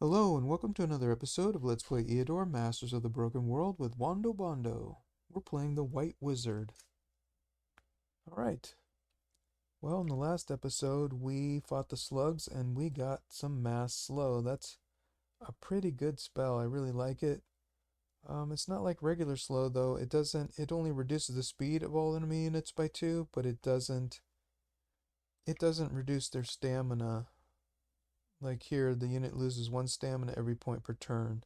Hello and welcome to another episode of Let's Play Eador, Masters of the Broken World with Wando Bondo. We're playing the White Wizard. Alright, well in the last episode we fought the slugs and we got some mass slow. That's a pretty good spell, I really like it. It's not like regular slow though, it only reduces the speed of all enemy units by 2, but it doesn't reduce their stamina. Like here, the unit loses 1 stamina every point per turn.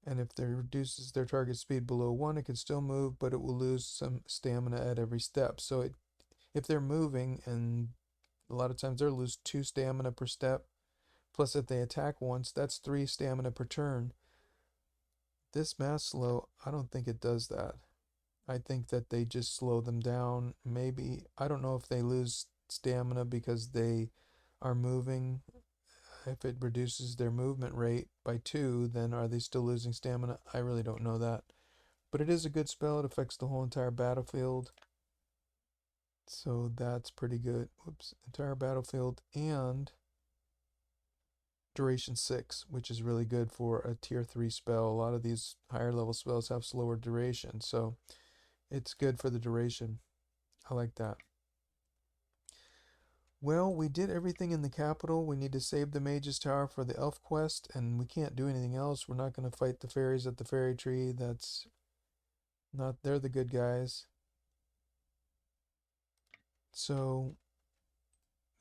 And if it reduces their target speed below 1, it can still move, but it will lose some stamina at every step. So if they're moving, and a lot of times they'll lose 2 stamina per step, plus if they attack once, that's 3 stamina per turn. This mass slow, I don't think it does that. I think that they just slow them down. Maybe, I don't know if they lose stamina because they are moving. If it reduces their movement rate by 2, then are they still losing stamina? I really don't know that. But it is a good spell. It affects the whole entire battlefield. So that's pretty good. Whoops. Entire battlefield and duration 6, which is really good for a tier 3 spell. A lot of these higher level spells have slower duration. So it's good for the duration. I like that. Well, we did everything in the capital. We need to save the Mage's Tower for the elf quest, and we can't do anything else. We're not going to fight the fairies at the fairy tree. That's not, they're the good guys. So,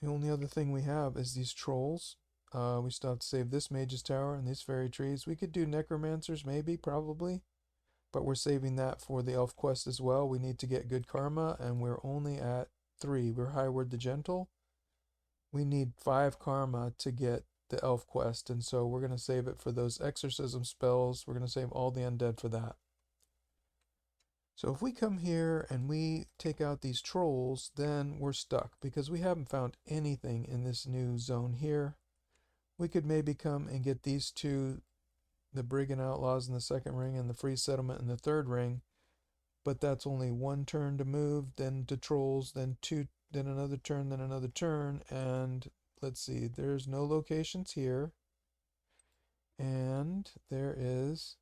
the only other thing we have is these trolls. We still have to save this Mage's Tower and these fairy trees. We could do necromancers, maybe, probably. But we're saving that for the elf quest as well. We need to get good karma, and we're only at 3. We're Highward the Gentle. We need 5 karma to get the elf quest, and so we're going to save it for those exorcism spells. We're going to save all the undead for that. So if we come here and we take out these trolls, then we're stuck because we haven't found anything in this new zone here. We could maybe come and get these two, the Brigand Outlaws in the second ring and the Free Settlement in the third ring, but that's only 1 turn to move, then to trolls, then 2, then another turn, and let's see, there's no locations here, and there is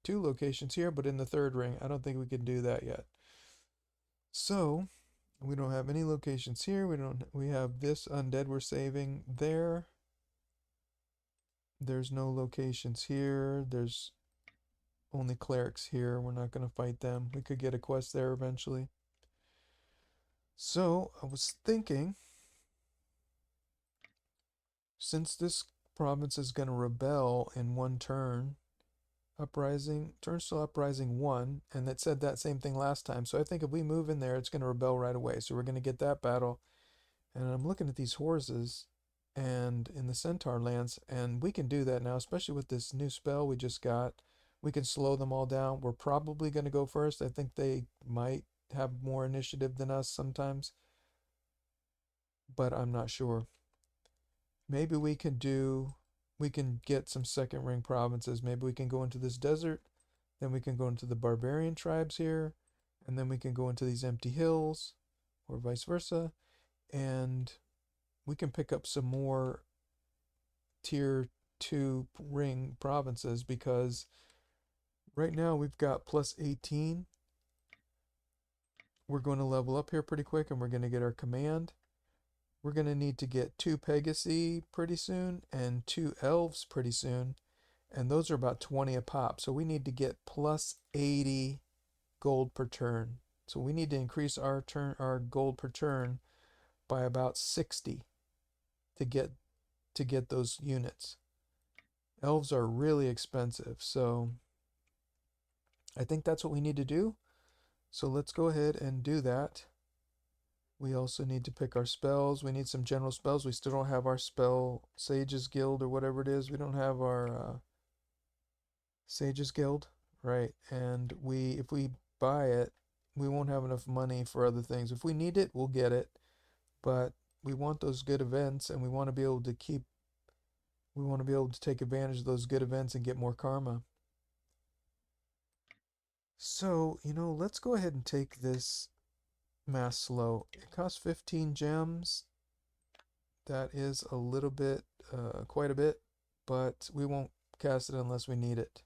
2 locations here, but in the third ring. I don't think we can do that yet. So we don't have any locations here. We have this undead we're saving there. There's no locations here. There's only clerics here. We're not going to fight them. We could get a quest there eventually. So I was thinking, since this province is going to rebel in 1 turn, uprising, turns to uprising 1, and that said that same thing last time. So I think if we move in there, it's going to rebel right away. So we're going to get that battle. And I'm looking at these horses and in the Centaur lands, and we can do that now, especially with this new spell we just got. We can slow them all down. We're probably going to go first. I think they might have more initiative than us sometimes, but I'm not sure. Maybe we can get some second ring provinces. Maybe we can go into this desert, then we can go into the barbarian tribes here, and then we can go into these empty hills, or vice versa, and we can pick up some more tier 2 ring provinces, because right now we've got plus 18. We're going to level up here pretty quick, and we're going to get our command. We're going to need to get 2 Pegasi pretty soon and 2 Elves pretty soon, and those are about 20 a pop. So we need to get plus 80 gold per turn. So we need to increase our gold per turn by about 60 to get those units. Elves are really expensive, so I think that's what we need to do. So let's go ahead and do that. We also need to pick our spells. We need some general spells. We still don't have our spell Sages Guild or whatever it is. We don't have our Sages Guild, right? And if we buy it, we won't have enough money for other things. If we need it, we'll get it. But we want those good events, and we want to be able to take advantage of those good events and get more karma. So, let's go ahead and take this mass slow. It costs 15 gems. That is a little bit, quite a bit. but we won't cast it unless we need it.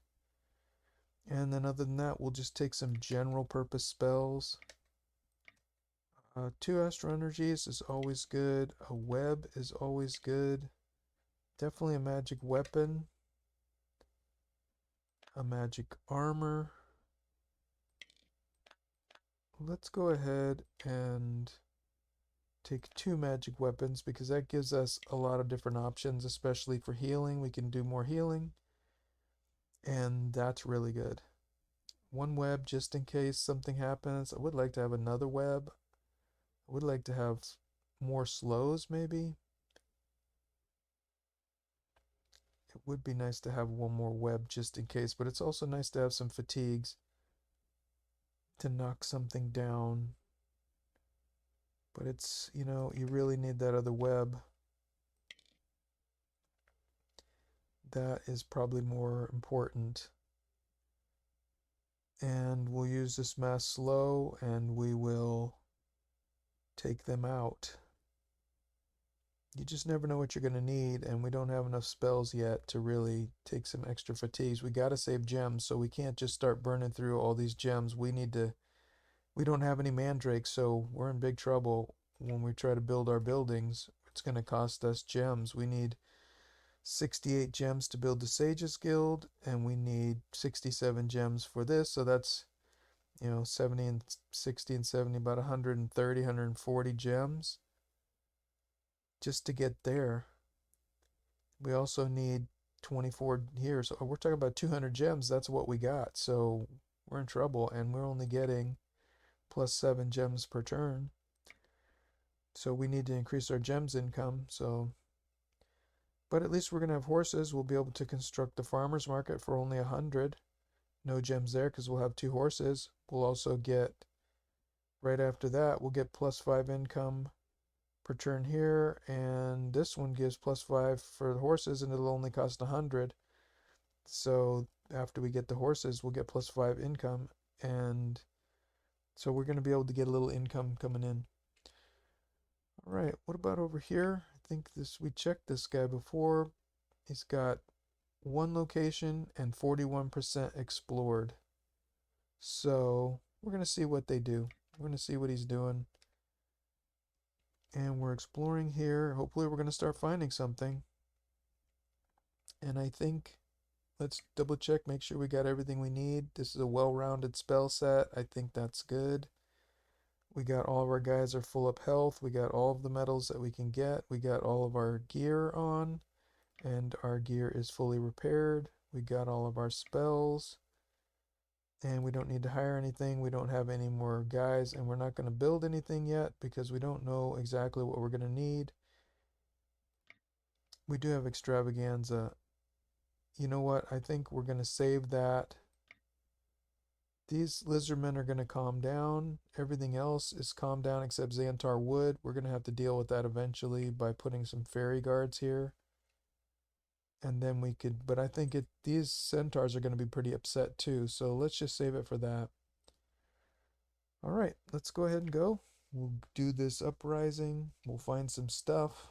And then other than that, we'll just take some general purpose spells. 2 Astral Energies is always good. A web is always good. Definitely a magic weapon. A magic armor. Let's go ahead and take 2 magic weapons because that gives us a lot of different options, especially for healing. We can do more healing, and that's really good. 1 web just in case something happens. I would like to have another web. I would like to have more slows maybe. It would be nice to have 1 more web just in case, but it's also nice to have some fatigues to knock something down. But it's, you know, you really need that other web. That is probably more important. And we'll use this mass slow and we will take them out. You just never know what you're going to need, and we don't have enough spells yet to really take some extra fatigues. We got to save gems, so we can't just start burning through all these gems. We don't have any mandrakes, so we're in big trouble when we try to build our buildings. It's going to cost us gems. We need 68 gems to build the Sages Guild, and we need 67 gems for this, so that's, you know, 70 and 60 and 70, about 130, 140 gems just to get there. We also need 24 here, so we're talking about 200 gems. That's what we got, so we're in trouble, and we're only getting plus 7 gems per turn. So we need to increase our gems income. So, but at least we're going to have horses. We'll be able to construct the farmer's market for only 100. No gems there because we'll have 2 horses. We'll also get, right after that, we'll get plus 5 income per turn here, and this one gives plus 5 for the horses, and it'll only cost 100. So after we get the horses, we'll get plus 5 income, and so we're going to be able to get a little income coming in. All right, what about over here? I think this, we checked this guy before. He's got 1 location and 41% explored. So we're going to see what they do. We're going to see what he's doing. And we're exploring here. Hopefully we're going to start finding something. And I think, let's double check, make sure we got everything we need. This is a well-rounded spell set. I think that's good. We got all of our guys are full up health. We got all of the medals that we can get. We got all of our gear on, and our gear is fully repaired. We got all of our spells, and we don't need to hire anything. We don't have any more guys, and we're not going to build anything yet because we don't know exactly what we're going to need. We do have extravaganza. You know what? I think we're going to save that. These lizardmen are going to calm down. Everything else is calmed down except Centaur wood. We're going to have to deal with that eventually by putting some fairy guards here. And then we could, but I think these centaurs are going to be pretty upset too. So let's just save it for that. All right, let's go ahead and go. We'll do this uprising. We'll find some stuff.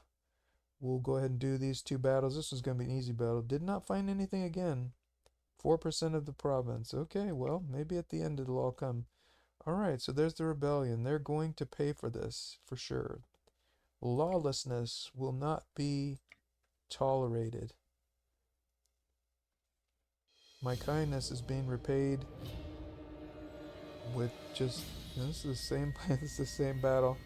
We'll go ahead and do these 2 battles. This was going to be an easy battle. Did not find anything again. 4% of the province. Okay, well, maybe at the end it'll all come. Alright, so there's the rebellion. They're going to pay for this, for sure. Lawlessness will not be tolerated. My kindness is being repaid with just... This is the same, this is the same battle.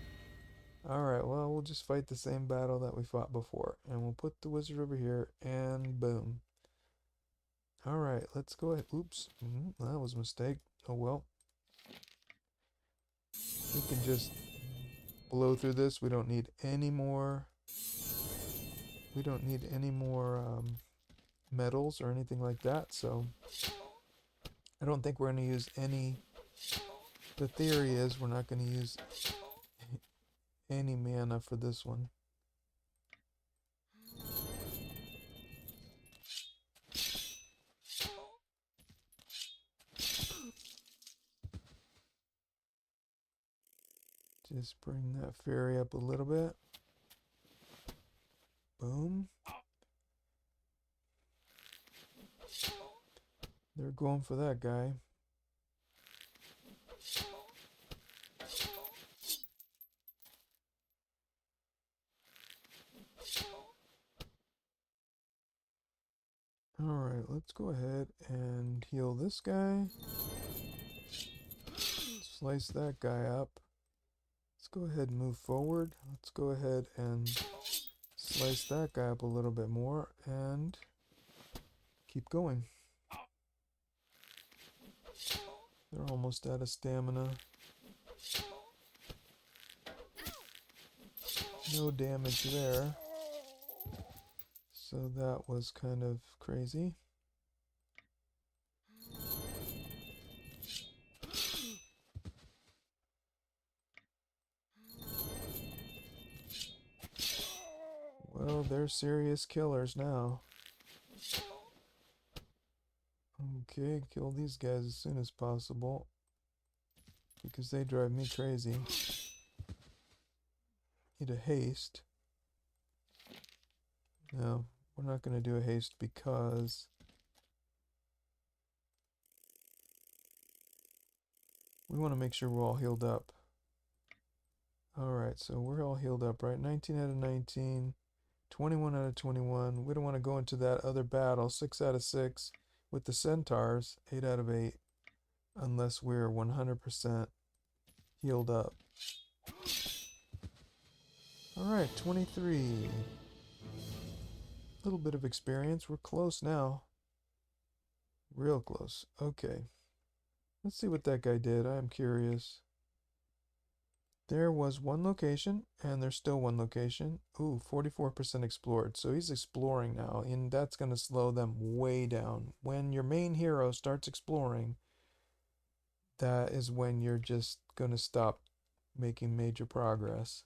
Alright, well, we'll just fight the same battle that we fought before. And we'll put the wizard over here, and boom. Alright, let's go ahead. Oops, that was a mistake. Oh well. We can just blow through this. We don't need any more. We don't need any more metals or anything like that. So I don't think we're going to use any. The theory is we're not going to use any mana for this one. Just bring that fairy up a little bit. Boom. They're going for that guy. Alright, let's go ahead and heal this guy. Slice that guy up. Let's go ahead and move forward. Let's go ahead and slice that guy up a little bit more and keep going. They're almost out of stamina. No damage there. So that was kind of crazy. Well, they're serious killers now. Okay, kill these guys as soon as possible, because they drive me crazy. Need a haste. No, we're not going to do a haste because we want to make sure we're all healed up. Alright, so we're all healed up, right? 19 out of 19, 21 out of 21. We don't want to go into that other battle, 6 out of 6, with the Centaurs, 8 out of 8, unless we're 100% healed up. Alright, 23. Little bit of experience. We're close now. Real close. Okay. Let's see what that guy did. I'm curious. There was one location, and there's still one location. Ooh, 44% explored. So he's exploring now, and that's going to slow them way down. When your main hero starts exploring, that is when you're just going to stop making major progress.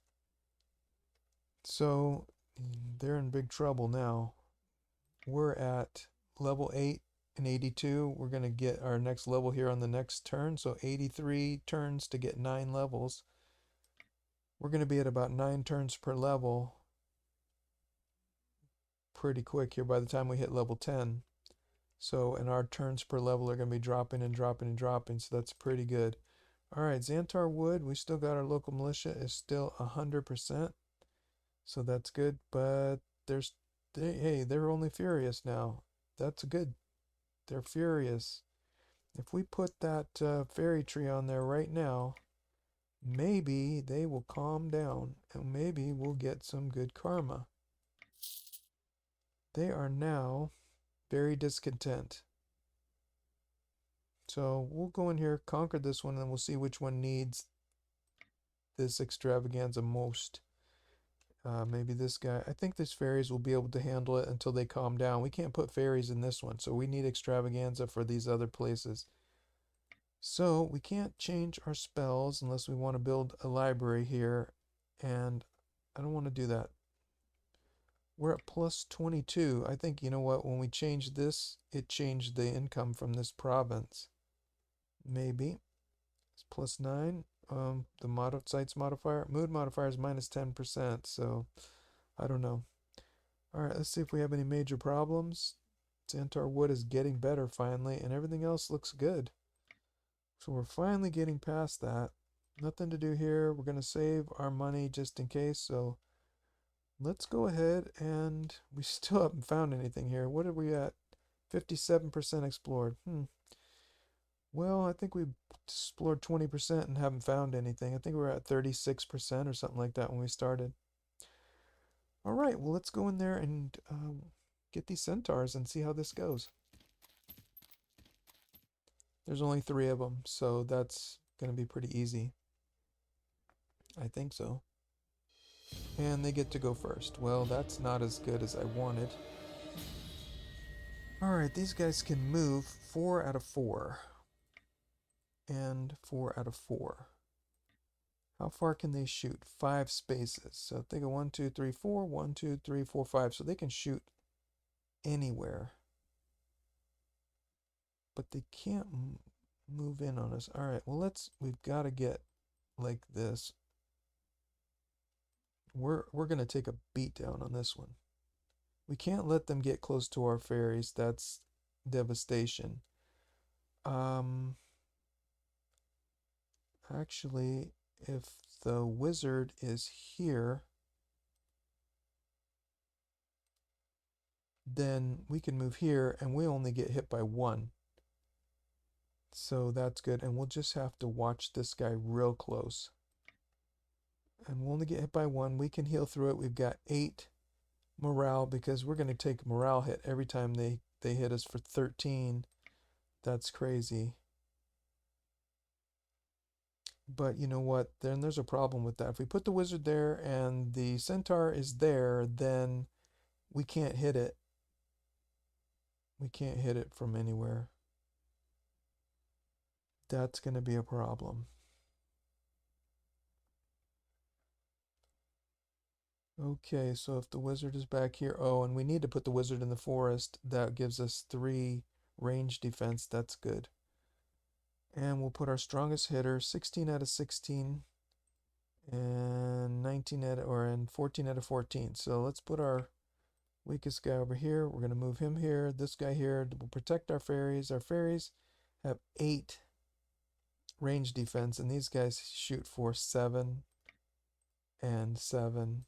So they're in big trouble now. We're at level 8 and 82. We're going to get our next level here on the next turn. So 83 turns to get 9 levels. We're going to be at about 9 turns per level pretty quick here by the time we hit level 10. So, and our turns per level are going to be dropping and dropping and dropping. So that's pretty good. All right, Centaur Wood, we still got our local militia is still 100%. So that's good, but hey, they're only furious now. That's good. They're furious. If we put that fairy tree on there right now, maybe they will calm down and maybe we'll get some good karma. They are now very discontent. So we'll go in here, conquer this one, and we'll see which one needs this extravaganza most. Maybe this guy. I think these fairies will be able to handle it until they calm down. We can't put fairies in this one, so we need extravaganza for these other places. So we can't change our spells unless we want to build a library here, and I don't want to do that. We're at plus 22. I think, you know what, when we changed this, it changed the income from this province. Maybe. It's plus 9. The sites modifier, mood modifier is minus 10%, so I don't know. Alright, let's see if we have any major problems. Centaur Wood is getting better finally, and everything else looks good. So we're finally getting past that. Nothing to do here. We're going to save our money just in case, so let's go ahead, and we still haven't found anything here. What are we at? 57% explored. Well, I think we explored 20% and haven't found anything. I think we're at 36% or something like that when we started. All right, well, let's go in there and get these centaurs and see how this goes. There's only 3 of them, so that's going to be pretty easy. I think so. And they get to go first. Well, that's not as good as I wanted. Alright, these guys can move 4 out of 4. And 4 out of 4. How far can they shoot? 5 spaces. So think of 1, 2, 3, 4. 1, 2, 3, 4, 5. So they can shoot anywhere. But they can't move in on us. Alright, well we've got to get like this. We're going to take a beat down on this one. We can't let them get close to our fairies. That's devastation. Actually, if the wizard is here, then we can move here and we only get hit by 1. So that's good. And we'll just have to watch this guy real close. And we'll only get hit by 1. We can heal through it. We've got 8 morale because we're going to take morale hit every time they hit us for 13. That's crazy. But you know what? Then there's a problem with that. If we put the wizard there and the centaur is there, then we can't hit it. We can't hit it from anywhere. That's going to be a problem. Okay, so if the wizard is back here, oh, and we need to put the wizard in the forest, that gives us 3 range defense. That's good. And we'll put our strongest hitter, 16 out of 16, and 19 out of, and 14 out of 14. So let's put our weakest guy over here. We're going to move him here, this guy here. We'll protect our fairies. Our fairies have 8 range defense, and these guys shoot for 7 and 7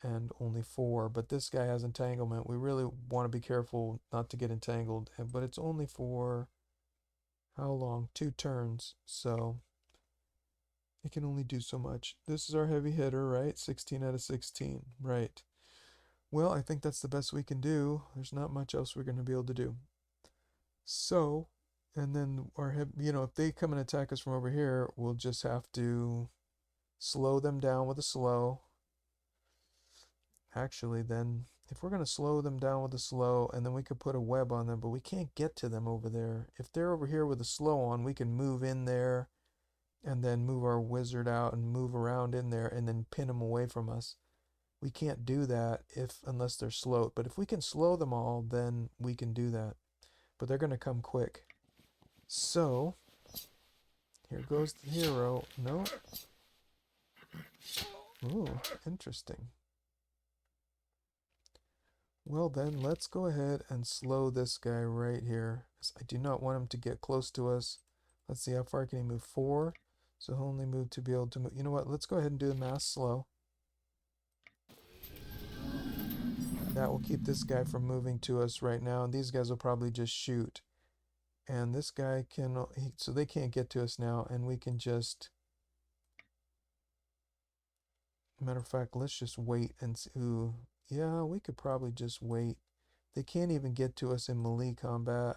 and only 4. But this guy has entanglement. We really want to be careful not to get entangled, but it's only for how long? 2 turns, so it can only do so much. This is our heavy hitter, right? 16 out of 16, right. Well, I think that's the best we can do. There's not much else we're going to be able to do. So, and then if they come and attack us from over here, we'll just have to slow them down with a slow. Actually, then, if we're going to slow them down with a slow, and then we could put a web on them, but we can't get to them over there. If they're over here with a slow on, we can move in there and then move our wizard out and move around in there and then pin them away from us. We can't do that unless they're slowed. But if we can slow them all, then we can do that. But they're going to come quick. So, here goes the hero. No. Ooh, interesting. Well then, let's go ahead and slow this guy right here. I do not want him to get close to us. Let's see, how far can he move? 4. So he'll only move to be able to move. You know what? Let's go ahead and do the mass slow. That will keep this guy from moving to us right now. And these guys will probably just shoot. And this guy can, so they can't get to us now. And we can just, matter of fact, let's just wait and see. Ooh, yeah, we could probably just wait. They can't even get to us in melee combat.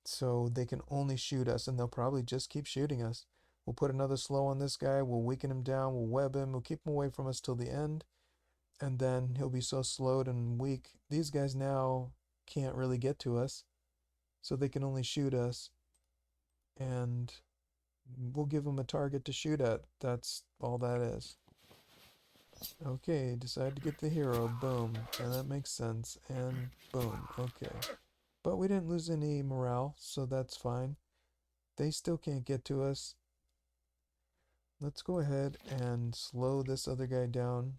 So they can only shoot us, and they'll probably just keep shooting us. We'll put another slow on this guy. We'll weaken him down. We'll web him. We'll keep him away from us till the end. And then he'll be so slowed and weak. These guys now can't really get to us. So they can only shoot us. And we'll give them a target to shoot at. That's all that is. Okay, decide to get the hero. Boom. And that makes sense. And boom. Okay. But we didn't lose any morale, so that's fine. They still can't get to us. Let's go ahead and slow this other guy down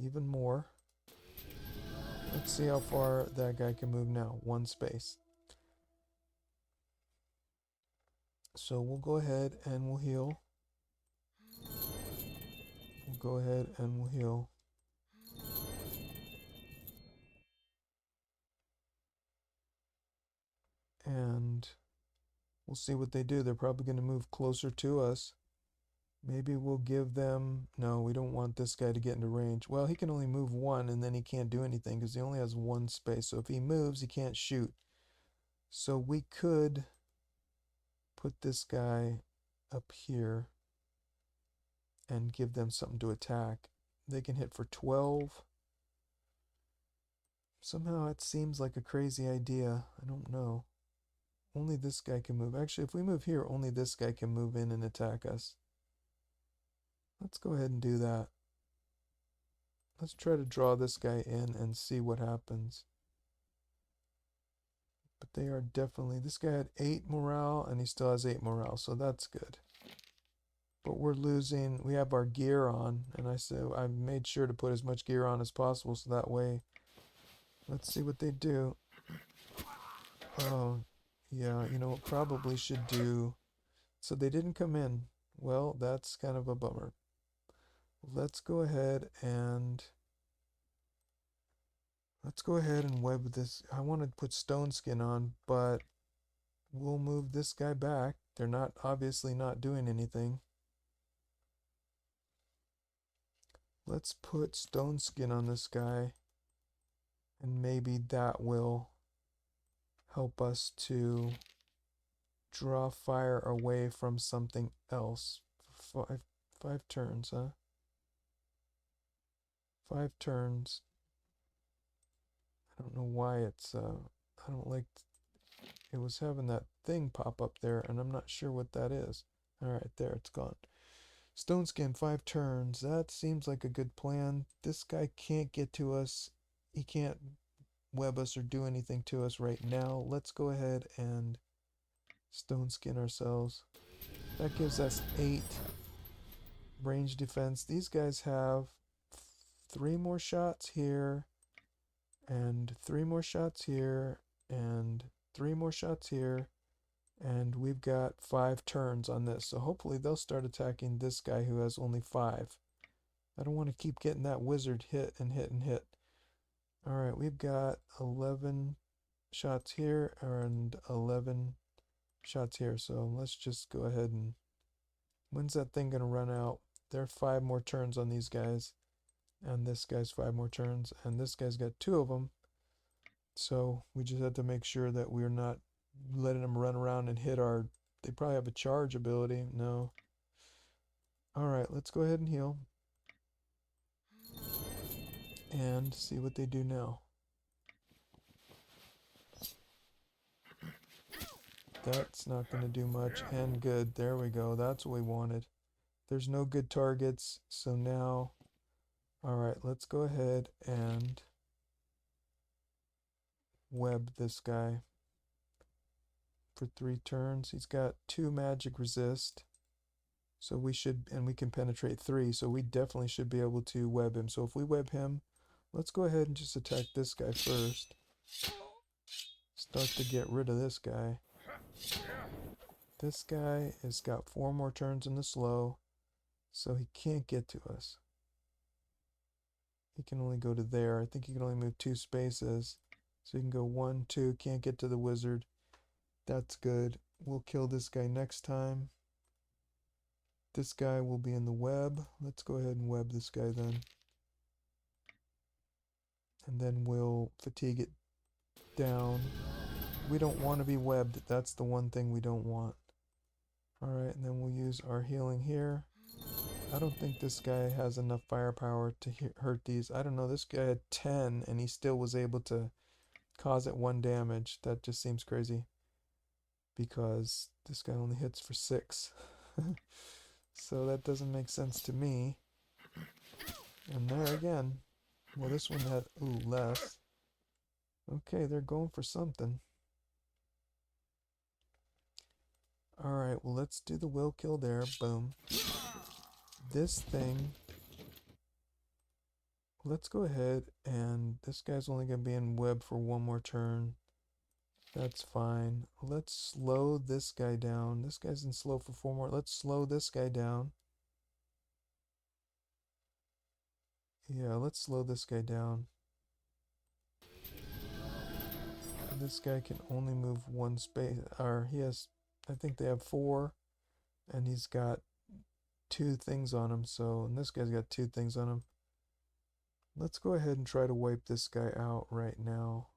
even more. Let's see how far that guy can move now. 1 space. So we'll go ahead and we'll heal. We'll go ahead and we'll heal. And we'll see what they do. They're probably going to move closer to us. Maybe we'll give them... No, we don't want this guy to get into range. Well, he can only move 1 and then he can't do anything because he only has 1 space. So if he moves, he can't shoot. So we could put this guy up here and give them something to attack. They can hit for 12. Somehow it seems like a crazy idea. I don't know. Only this guy can move. Actually, if we move here, only this guy can move in and attack us. Let's go ahead and do that. Let's try to draw this guy in and see what happens. But they are definitely... This guy had 8 morale, and he still has 8 morale, so that's good. But we're losing... We have our gear on, and I made sure to put as much gear on as possible, so that way Let's see what they do. Oh, yeah, you know, probably should do. So they didn't come in. Well, that's kind of a bummer. Let's go ahead and web this. I want to put stone skin on, but we'll move this guy back. They're not obviously not doing anything. Let's put stone skin on this guy, and maybe that will help us to draw fire away from something else. Five turns, huh? 5 turns. I don't know why it's I don't like it was having that thing pop up there, and I'm not sure what that is. All right, there, it's gone. Stone skin, 5 turns. That seems like a good plan. This guy can't get to us. He can't web us or do anything to us right now. Let's go ahead and stone skin ourselves. That gives us 8 range defense. These guys have 3 more shots here, and 3 more shots here, and 3 more shots here, and we've got 5 turns on this. So hopefully they'll start attacking this guy who has only 5. I don't want to keep getting that wizard hit and hit and hit. Alright, we've got 11 shots here and 11 shots here. So let's just go ahead and... When's that thing going to run out? There are 5 more turns on these guys. And this guy's 5 more turns. And this guy's got 2 of them. So we just have to make sure that we're not letting them run around and hit our... They probably have a charge ability. No. Alright, let's go ahead and heal. And see what they do now. That's not going to do much. And good. There we go. That's what we wanted. There's no good targets. So now... Alright, let's go ahead and web this guy for 3 turns. He's got 2 magic resist. So we should... And we can penetrate 3. So we definitely should be able to web him. So if we web him... Let's go ahead and just attack this guy first. Start to get rid of this guy. This guy has got 4 more turns in the slow, so he can't get to us. He can only go to there. I think he can only move 2 spaces. So he can go 1, 2, can't get to the wizard. That's good. We'll kill this guy next time. This guy will be in the web. Let's go ahead and web this guy then. And then we'll fatigue it down. We don't want to be webbed. That's the one thing we don't want. Alright, and then we'll use our healing here. I don't think this guy has enough firepower to hurt these. I don't know, this guy had 10 and he still was able to cause it 1 damage. That just seems crazy. Because this guy only hits for 6. So that doesn't make sense to me. And there again. Well, this one had, ooh, less. Okay, they're going for something. Alright, well, let's do the will kill there. Boom. This thing... Let's go ahead and... This guy's only going to be in web for 1 more turn. That's fine. Let's slow this guy down. This guy's in slow for 4 more. Let's slow this guy down. Yeah, let's slow this guy down. This guy can only move 1 space. Or he has... I think they have 4. And he's got 2 things on him. So, and this guy's got 2 things on him. Let's go ahead and try to wipe this guy out right now.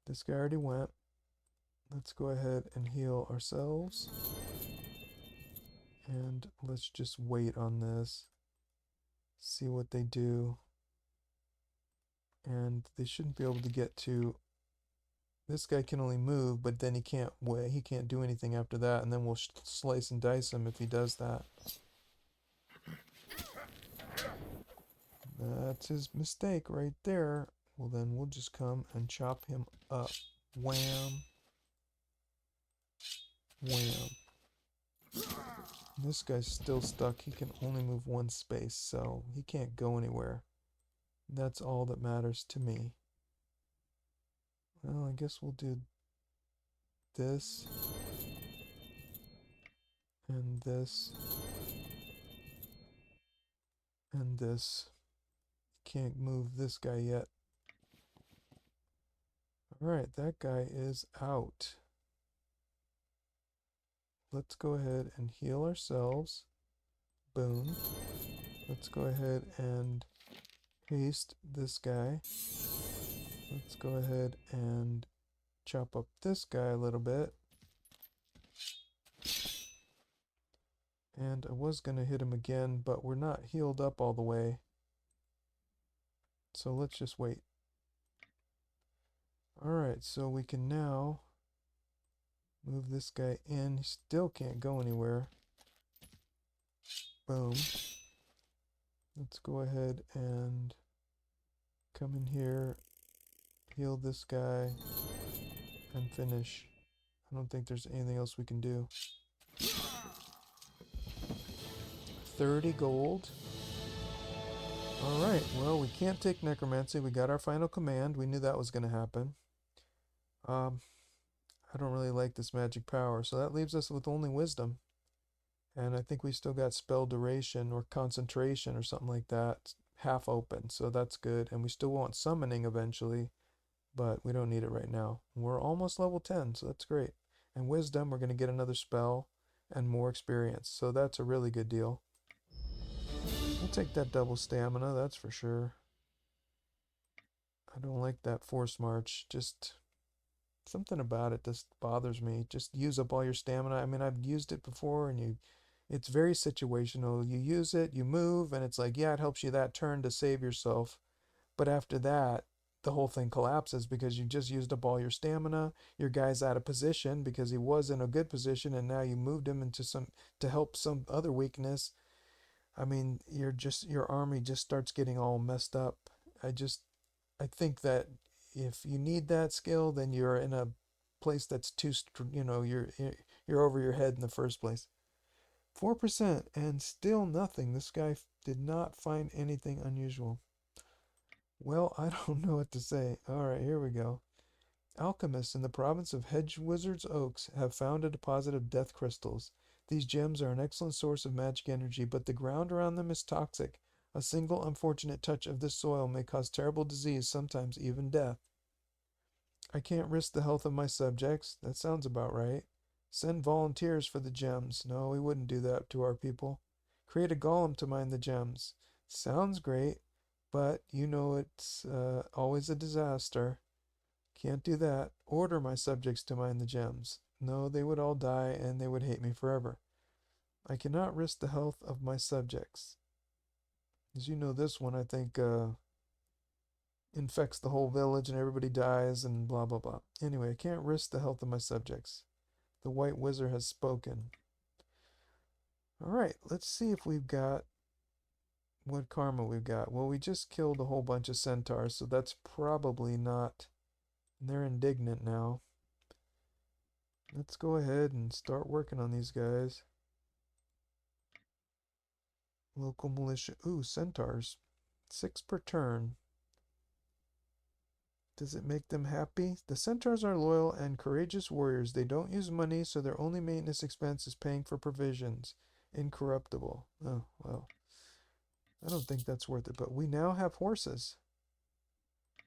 This guy already went. Let's go ahead and heal ourselves. And let's just wait on this. See what they do. And they shouldn't be able to get to... This guy can only move, but then he can't do anything after that, and then we'll slice and dice him if he does that. That's his mistake right there. Well, then we'll just come and chop him up. Wham. Wham. This guy's still stuck. He can only move 1 space, so he can't go anywhere. That's all that matters to me. Well, I guess we'll do this and this and this. Can't move this guy yet. Alright, that guy is out. Let's go ahead and heal ourselves. Boom. Let's go ahead and haste this guy. Let's go ahead and chop up this guy a little bit. And I was going to hit him again, but we're not healed up all the way. So let's just wait. Alright, so we can now move this guy in. He still can't go anywhere. Boom. Let's go ahead and come in here, heal this guy, and finish. I don't think there's anything else we can do. 30 gold. Alright, well, we can't take necromancy. We got our final command. We knew that was going to happen. I don't really like this magic power, so that leaves us with only wisdom. And I think we still got spell duration or concentration or something like that half open, so that's good. And we still want summoning eventually, but we don't need it right now. We're almost level 10, so that's great. And wisdom, we're going to get another spell and more experience, so that's a really good deal. We'll take that double stamina, that's for sure. I don't like that force march. Just something about it just bothers me. Just use up all your stamina. I mean, I've used it before, and it's very situational. You use it, you move, and it's like, yeah, it helps you that turn to save yourself. But after that, the whole thing collapses because you just used up all your stamina. Your guy's out of position because he was in a good position, and now you moved him into to help some other weakness. I mean, your army just starts getting all messed up. I think that if you need that skill, then you're in a place that's too, you're over your head in the first place. 4% and still nothing. This guy did not find anything unusual. Well, I don't know what to say. Alright, here we go. Alchemists in the province of Hedge Wizards Oaks have found a deposit of death crystals. These gems are an excellent source of magic energy, but the ground around them is toxic. A single unfortunate touch of this soil may cause terrible disease, sometimes even death. I can't risk the health of my subjects. That sounds about right. Send volunteers for the gems. No, we wouldn't do that to our people. Create a golem to mine the gems. Sounds great, but you know it's always a disaster. Can't do that. Order my subjects to mine the gems. No, they would all die and they would hate me forever. I cannot risk the health of my subjects. As you know, this one, I think, infects the whole village and everybody dies and blah blah blah. Anyway, I can't risk the health of my subjects. The White Wizard has spoken. Alright, let's see if we've got what karma we've got. Well, we just killed a whole bunch of centaurs, so that's probably not... They're indignant now. Let's go ahead and start working on these guys. Local militia. Ooh, centaurs. 6 per turn. Does it make them happy? The centaurs are loyal and courageous warriors. They don't use money, so their only maintenance expense is paying for provisions. Incorruptible. Oh, well. I don't think that's worth it, but we now have horses.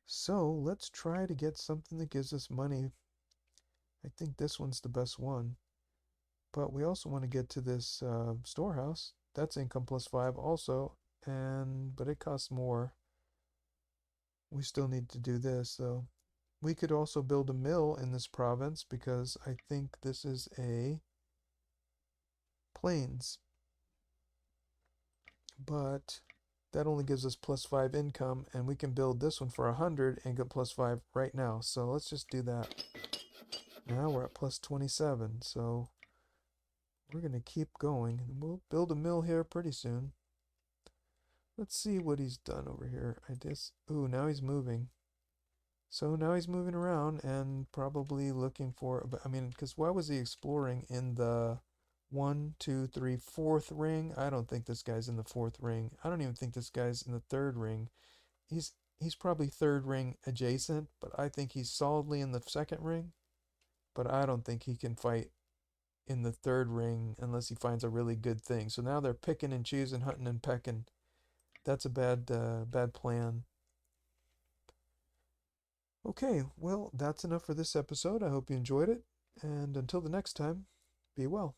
So, let's try to get something that gives us money. I think this one's the best one. But we also want to get to this storehouse. That's income plus 5 also, but it costs more. We still need to do this, though. We could also build a mill in this province because I think this is a plains. But that only gives us plus 5 income, and we can build this one for 100 and get plus 5 right now. So let's just do that. Now we're at plus 27, so we're going to keep going. We'll build a mill here pretty soon. Let's see what he's done over here. Ooh, now he's moving. So now he's moving around and probably looking for, I mean, because why was he exploring in the 1, 2, 3, 4th ring? I don't think this guy's in the 4th ring. I don't even think this guy's in the 3rd ring. he's probably third ring adjacent, but I think he's solidly in the second ring. But I don't think he can fight in the third ring unless he finds a really good thing. So now they're picking and choosing, hunting and pecking. That's a bad plan. Okay, well, that's enough for this episode. I hope you enjoyed it. And until the next time, be well.